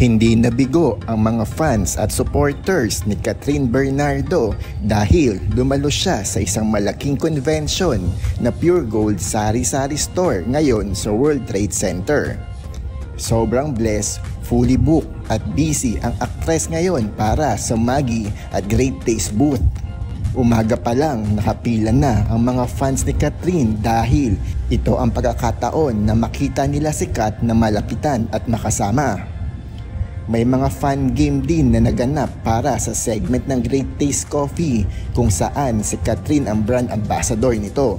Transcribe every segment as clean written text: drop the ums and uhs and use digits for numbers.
Hindi nabigo ang mga fans at supporters ni Catherine Bernardo dahil dumalo siya sa isang malaking convention na Pure Gold Sari-Sari Store ngayon sa World Trade Center. Sobrang blessed, fully booked at busy ang aktres ngayon para sa Maggi at Great Taste booth. Umaga pa lang nakapila na ang mga fans ni Catherine dahil ito ang pagkakataon na makita nila si Kat na malapitan at makasama. May mga fan game din na naganap para sa segment ng Great Taste Coffee kung saan si Catherine ang brand ambassador nito.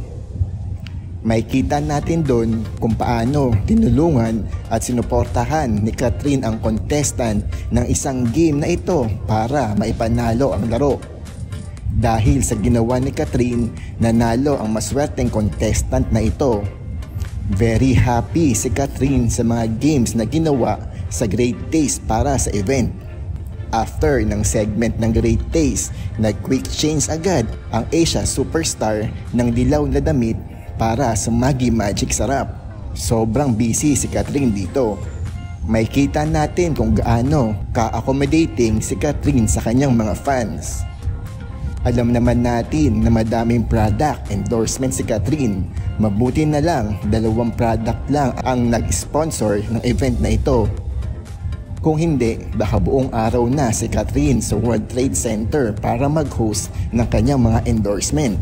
May kita natin doon kung paano tinulungan at sinuportahan ni Catherine ang contestant ng isang game na ito para maipanalo ang laro. Dahil sa ginawa ni Catherine, nanalo ang maswerteng contestant na ito. Very happy si Catherine sa mga games na ginawa sa Great Taste para sa event. After ng segment ng Great Taste, nag-quick change agad ang Asia superstar ng dilaw na damit para sa Maggi Magic Sarap. Sobrang busy si Catherine dito. May kita natin kung gaano ka-accommodating si Catherine sa kanyang mga fans. Alam naman natin na madaming product endorsement si Catherine. Mabuti na lang 2 product lang ang nag-sponsor ng event na ito. Kung hindi, baka buong araw na si Catherine sa World Trade Center para mag-host ng kanyang mga endorsement.